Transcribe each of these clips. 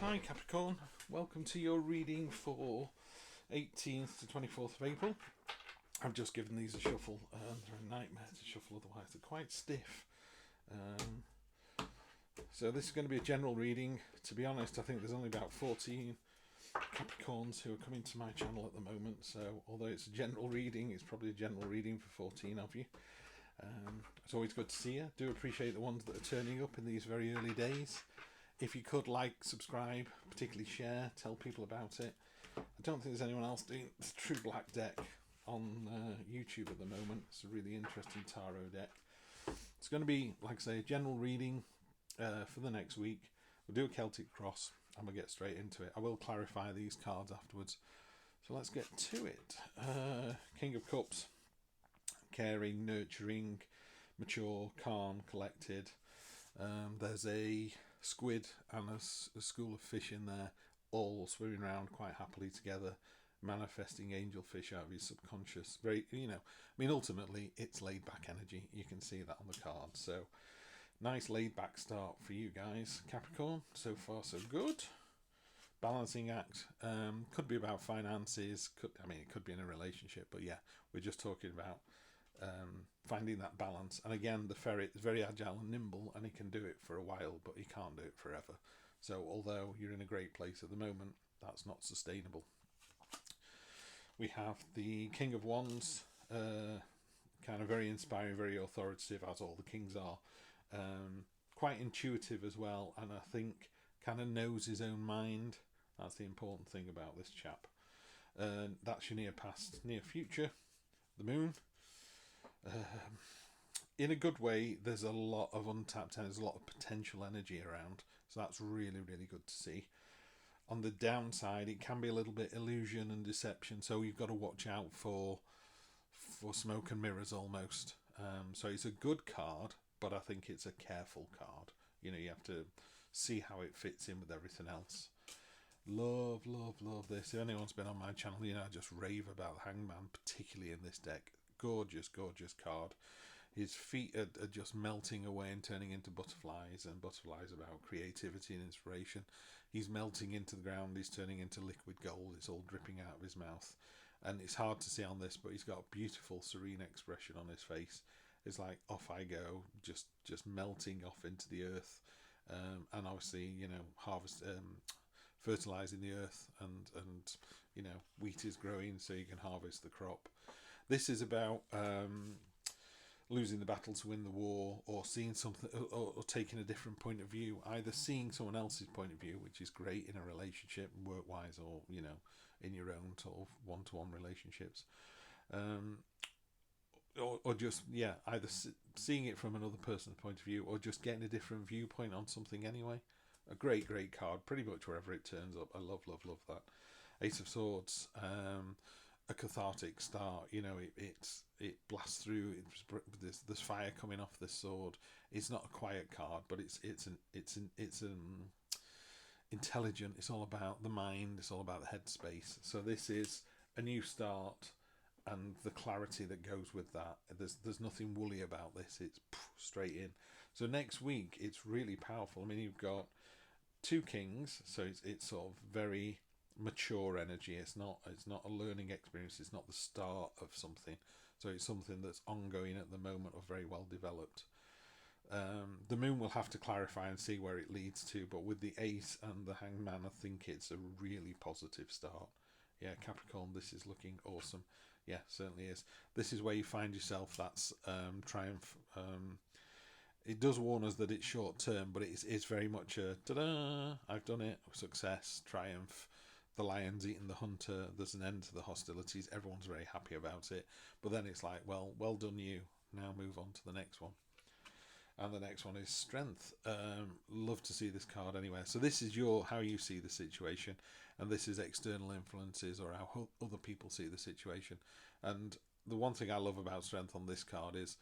Hi Capricorn, welcome to your reading for 18th to 24th of April. I've just given these a shuffle. They're a nightmare to shuffle, otherwise they're quite stiff. So this is going to be a general reading. To be honest, I think there's only about 14 Capricorns who are coming to my channel at the moment, so although it's a general reading, it's probably a general reading for 14 of you. It's always good to see you. Do appreciate the ones that are turning up in these very early days. If you could like, subscribe, particularly share, tell people about it. I don't think there's anyone else doing the True Black deck on YouTube at the moment. It's a really interesting tarot deck. It's going to be, like I say, a general reading for the next week. We'll do a Celtic cross and we'll get straight into it. I will clarify these cards afterwards. So let's get to it. King of Cups, caring, nurturing, mature, calm, collected. There's a squid and a school of fish in there, all swimming around quite happily together, manifesting angelfish out of his subconscious. Very, ultimately it's laid back energy. You can see that on the card. So nice laid back start for you guys, Capricorn. So far so good. Balancing act, could be about finances. It could be in a relationship, but yeah, we're just talking about finding that balance. And again, the ferret is very agile and nimble, and he can do it for a while, but he can't do it forever. So although you're in a great place at the moment, that's not sustainable. We have the King of Wands, kind of very inspiring, very authoritative, as all the kings are. Quite intuitive as well, and I think kind of knows his own mind. That's the important thing about this chap. That's your near past, near future. The moon. In a good way, there's a lot of untapped energy, there's a lot of potential energy around, so that's really, really good to see. On the downside, it can be a little bit illusion and deception, so you've got to watch out for smoke and mirrors almost. So it's a good card, but I think it's a careful card. You have to see how it fits in with everything else. Love this. If anyone's been on my channel, I just rave about the Hangman, particularly in this deck. Gorgeous card. His feet are just melting away and turning into butterflies, and butterflies about creativity and inspiration. He's melting into the ground, he's turning into liquid gold, it's all dripping out of his mouth. And it's hard to see on this, but he's got a beautiful, serene expression on his face. It's like, off I go, just melting off into the earth. And obviously, harvest, fertilizing the earth, and wheat is growing so you can harvest the crop. This is about losing the battle to win the war, or seeing something, or taking a different point of view, either seeing someone else's point of view, which is great in a relationship, work wise, or in your own sort of one-to-one relationships, or just either seeing it from another person's point of view, or just getting a different viewpoint on something anyway. A great card, pretty much wherever it turns up. I love that. Ace of Swords, a cathartic start. It blasts through. There's fire coming off this sword. It's not a quiet card, but it's intelligent. It's all about the mind. It's all about the headspace. So this is a new start, and the clarity that goes with that. There's nothing woolly about this. It's straight in. So next week it's really powerful. You've got two kings, so it's sort of very mature energy. It's not a learning experience. It's not the start of something. So it's something that's ongoing at the moment, or very well developed. The moon will have to clarify and see where it leads to, but with the ace and the hangman, I think it's a really positive start. Yeah, Capricorn, this is looking awesome. Yeah, certainly is. This is where you find yourself. That's triumph. It does warn us that it's short term, but it's very much a ta-da, I've done it, success, triumph. The lion's eaten the hunter. There's an end to the hostilities. Everyone's very happy about it. But then it's like, well done you. Now move on to the next one. And the next one is strength. Love to see this card anywhere. So this is how you see the situation, and this is external influences, or how other people see the situation. And the one thing I love about strength on this card is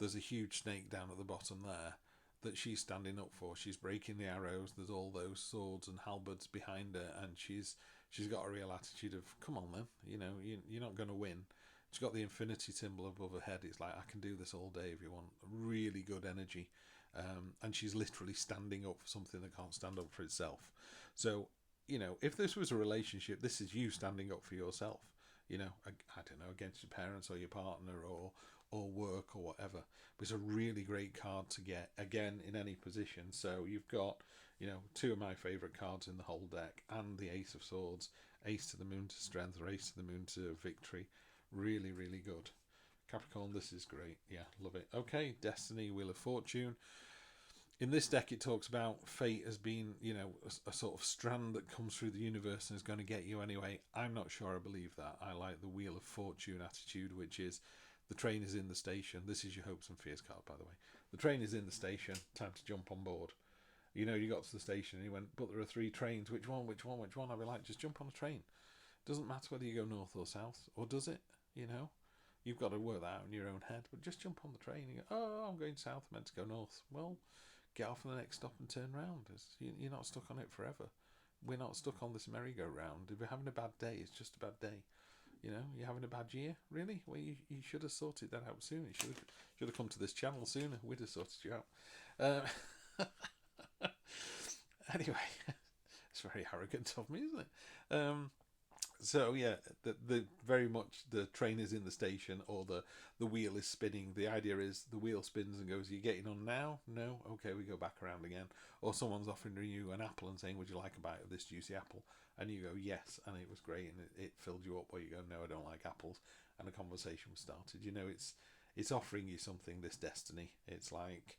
there's a huge snake down at the bottom there that she's standing up for. She's breaking the arrows. There's all those swords and halberds behind her, and she's got a real attitude of, come on then, you're not going to win. She's got the infinity symbol above her head. It's like, I can do this all day if you want. Really good energy. And she's literally standing up for something that can't stand up for itself. So, you know, if this was a relationship, this is you standing up for yourself. You know, I don't know, against your parents or your partner or work or whatever. But it's a really great card to get, again, in any position. So you've got, you know, two of my favourite cards in the whole deck, and the Ace of Swords, Ace to the Moon to Strength, or Ace to the Moon to Victory. Really, really good. Capricorn, this is great. Yeah, love it. Okay, Destiny, Wheel of Fortune. In this deck, it talks about fate as being, you know, a sort of strand that comes through the universe and is going to get you anyway. I'm not sure I believe that. I like the Wheel of Fortune attitude, which is the train is in the station. This is your hopes and fears card, by the way. The train is in the station. Time to jump on board. You know, you got to the station and you went, but there are 3 trains. Which one? Which one? Which one? I'd be like, just jump on a train. Doesn't matter whether you go north or south, or does it? You know, you've got to work that out in your own head. But just jump on the train. And you go, oh, I'm going south. I'm meant to go north. Well, get off on the next stop and turn round. You're not stuck on it forever. We're not stuck on this merry-go-round. If you're having a bad day, it's just a bad day. You know, you're having a bad year, really? Well, you should have sorted that out sooner. You should have come to this channel sooner. We'd have sorted you out. Anyway, it's very arrogant of me, isn't it? So yeah, the very much the train is in the station, or the wheel is spinning. The idea is the wheel spins and goes, "Are you getting on now? No, okay, we go back around again." Or someone's offering you an apple and saying, "Would you like a bite of this juicy apple?" And you go, "Yes," and it was great, and it filled you up. Or you go, "No, I don't like apples," and a conversation was started. You know, it's offering you something. This destiny. It's like,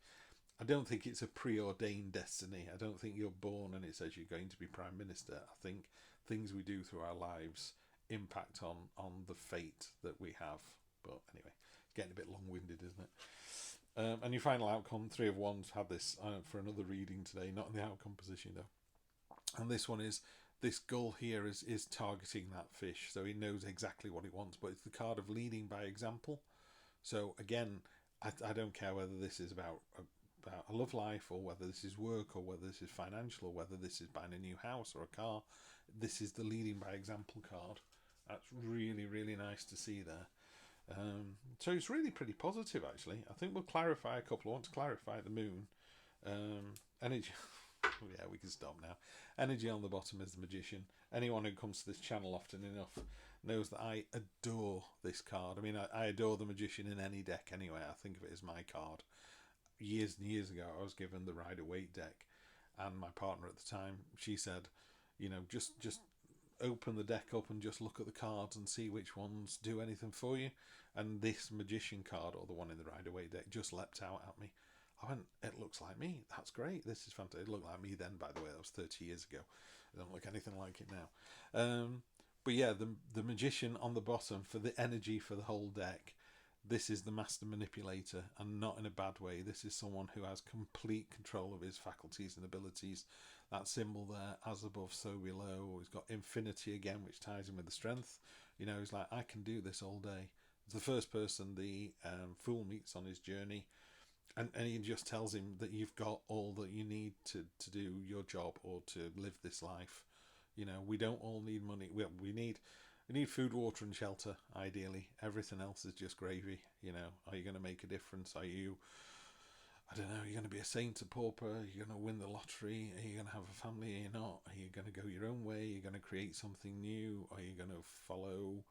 I don't think it's a preordained destiny. I don't think you're born and it says you're going to be Prime Minister. I think things we do through our lives impact on the fate that we have. But anyway, it's getting a bit long-winded, isn't it? And your final outcome, 3 of Wands, had this for another reading today, not in the outcome position though. And this one is, this gull here is targeting that fish, so he knows exactly what it wants, but it's the card of leading by example. So again, I don't care whether this is about a love life, or whether this is work, or whether this is financial, or whether this is buying a new house or a car. This is the leading by example card. That's really, really nice to see there. So it's really pretty positive, actually. I think we'll clarify a couple. I want to clarify the moon. Energy. Yeah, we can stop now. Energy on the bottom is the Magician. Anyone who comes to this channel often enough knows that I adore this card. I mean, I adore the Magician in any deck anyway. I think of it as my card. Years and years ago, I was given the Rider-Waite deck, and my partner at the time, she said, you know, just open the deck up and just look at the cards and see which ones do anything for you. And this Magician card, or the one in the Rider-Waite deck, just leapt out at me. I went, it looks like me. That's great. This is fantastic. It looked like me then, by the way. That was 30 years ago. It don't look anything like it now. But yeah, the Magician on the bottom for the energy for the whole deck. This is the master manipulator, and not in a bad way. This is someone who has complete control of his faculties and abilities. That symbol there, as above, so below. He's got infinity again, which ties in with the strength. You know, he's like, I can do this all day. It's the first person the Fool meets on his journey. And he just tells him that you've got all that you need to do your job or to live this life. You know, we don't all need money. We need food, water and shelter, ideally. Everything else is just gravy. You know, are you going to make a difference? Are you, I don't know, are you going to be a saint, a pauper? Are you going to win the lottery? Are you going to have a family? Are you not? Are you going to go your own way? Are you going to create something new? Are you going to follow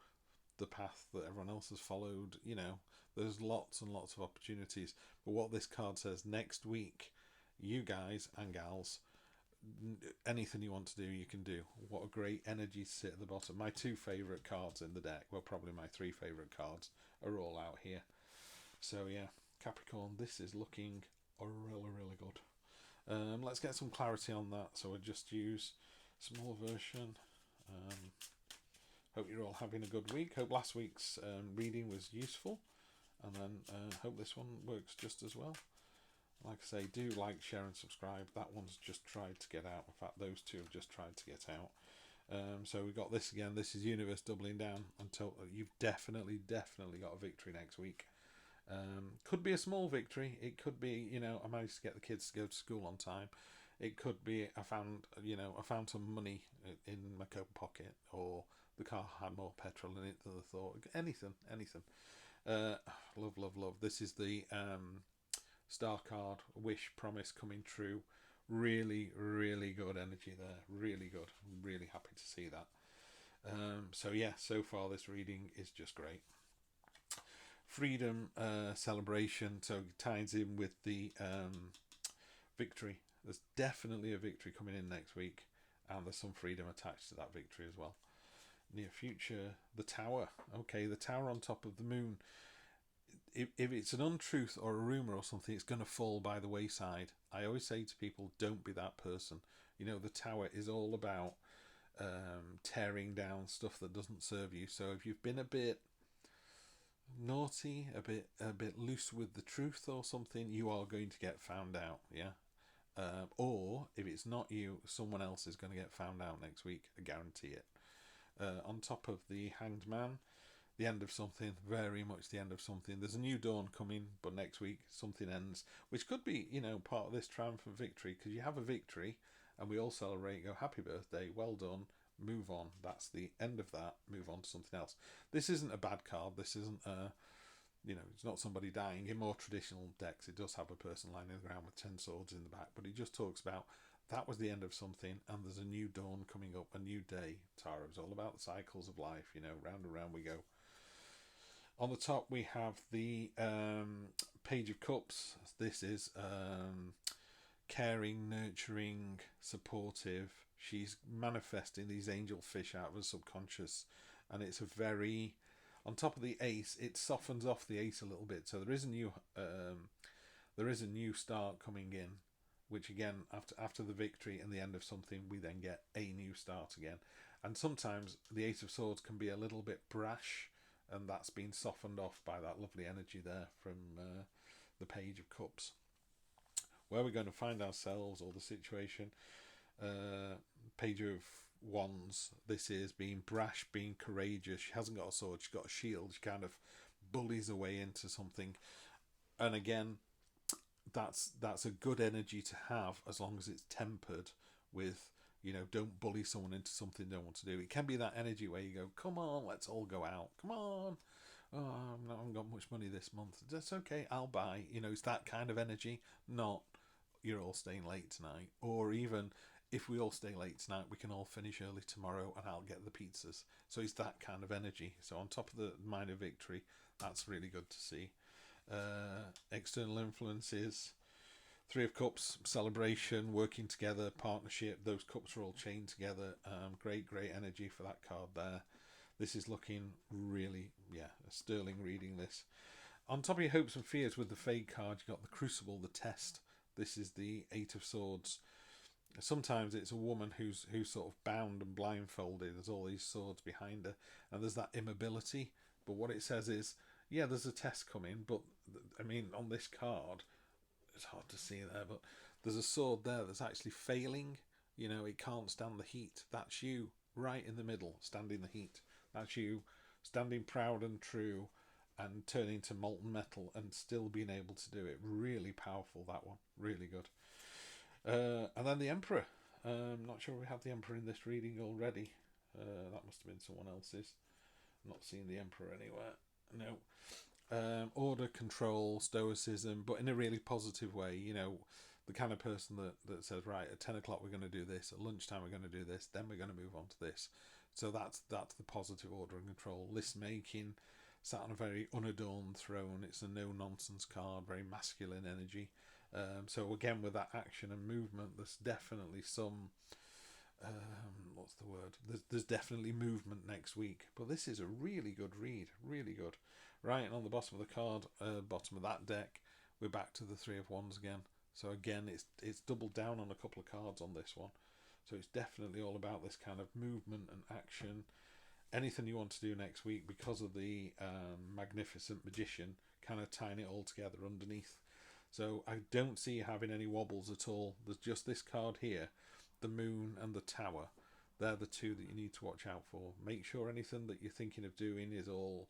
the path that everyone else has followed? You know, there's lots and lots of opportunities. But what this card says, next week, you guys and gals, anything you want to do, you can do. What a great energy to sit at the bottom. My 2 favourite cards in the deck, well, probably my 3 favourite cards, are all out here. So yeah, Capricorn, this is looking really, really good. Let's get some clarity on that. So I'll just use small version. Hope you're all having a good week. Hope last week's reading was useful, and then hope this one works just as well. Like I say, do like, share and subscribe. That one's just tried to get out. In fact, those 2 have just tried to get out. So we've got this again. This is Universe doubling down until you've definitely got a victory next week. Could be a small victory. It could be, you know, I managed to get the kids to go to school on time. It could be I found some money in my coat pocket, or the car had more petrol in it than I thought. Anything. Love. This is the Star card, wish, promise coming true. Really, really good energy there. Really good. I'm really happy to see that. So yeah, so far this reading is just great. Freedom celebration, so it ties in with the victory. There's definitely a victory coming in next week, and there's some freedom attached to that victory as well. Near future, the tower. Okay, the tower on top of the moon. If it's an untruth or a rumor or something, it's going to fall by the wayside. I always say to people, don't be that person. You know, the tower is all about tearing down stuff that doesn't serve you. So if you've been a bit naughty, a bit loose with the truth or something, you are going to get found out. Yeah. Or if it's not you, someone else is going to get found out next week. I guarantee it. On top of the Hanged Man, the end of something, very much the end of something. There's a new dawn coming, but next week something ends, which could be, you know, part of this triumphant victory, because you have a victory and we all celebrate, go happy birthday, well done, move on. That's the end of that, move on to something else. This isn't a bad card. This isn't you know, it's not somebody dying. In more traditional decks, it does have a person lying on the ground with 10 swords in the back, but it just talks about that was the end of something and there's a new dawn coming up, a new day. Tarot is all about the cycles of life, you know, round and round we go. On the top we have the Page of Cups. This is caring, nurturing, supportive. She's manifesting these angel fish out of her subconscious, and it's a very, on top of the ace, it softens off the ace a little bit. So there is a new start coming in, which again, after the victory and the end of something, we then get a new start again. And sometimes the Ace of Swords can be a little bit brash, and that's been softened off by that lovely energy there from the Page of Cups. Where we're going to find ourselves, or the situation, Page of Wands. This is being brash, being courageous. She hasn't got a sword, she's got a shield. She kind of bullies her way into something. And again, that's a good energy to have, as long as it's tempered with, you know, don't bully someone into something they don't want to do. It can be that energy where you go, come on, let's all go out. Come on. Oh, I haven't got much money this month. That's okay, I'll buy. You know, it's that kind of energy, not you're all staying late tonight. Or even, if we all stay late tonight, we can all finish early tomorrow and I'll get the pizzas. So it's that kind of energy. So on top of the minor victory, that's really good to see. External influences, Three of Cups, celebration, working together, partnership. Those cups are all chained together. Great energy for that card there. This is looking really, a sterling reading this. On top of your hopes and fears with the fade card, you got the Crucible, the test. This is the Eight of Swords. Sometimes it's a woman who's sort of bound and blindfolded. There's all these swords behind her, and there's that immobility. But what it says is, yeah, there's a test coming, but I mean, on this card, it's hard to see there, but there's a sword there that's actually failing. You know, it can't stand the heat. That's you, right in the middle, standing the heat. That's you, standing proud and true, and turning to molten metal and still being able to do it. Really powerful, that one. Really good. And then the Emperor. Not sure we have the Emperor in this reading already. That must have been someone else's. Not seeing the Emperor anywhere. No. Order, control, stoicism, but in a really positive way. You know, the kind of person that says, right, at 10 o'clock we're going to do this, at lunchtime we're going to do this, then we're going to move on to this. So that's the positive order and control. List making, sat on a very unadorned throne. It's a no-nonsense card, very masculine energy. So again, with that action and movement, there's definitely some... what's the word? There's definitely movement next week. But this is a really good read. Really good. Right, and on the bottom of the card, bottom of that deck, we're back to the Three of Wands again. So again, it's doubled down on a couple of cards on this one. So it's definitely all about this kind of movement and action. Anything you want to do next week, because of the Magnificent Magician, kind of tying it all together underneath. So I don't see you having any wobbles at all. There's just this card here, the Moon and the Tower. They're the two that you need to watch out for. Make sure anything that you're thinking of doing is all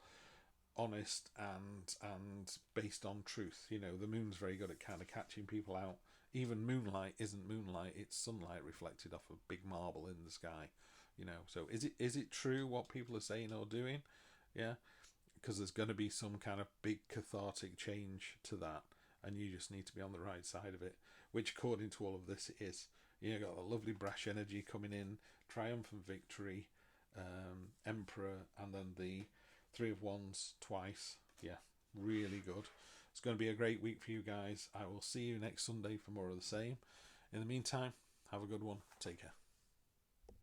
honest and based on truth. You know, the Moon's very good at kind of catching people out. Even moonlight isn't moonlight, it's sunlight reflected off a big marble in the sky. You know, so is it true what people are saying or doing? Yeah, because there's going to be some kind of big cathartic change to that, and you just need to be on the right side of it. which according to all of this it is. You got a lovely brash energy coming in, triumphant victory, Emperor, and then the Three of Wands twice. Yeah, really good. It's going to be a great week for you guys. I will see you next Sunday for more of the same. In the meantime, have a good one. Take care.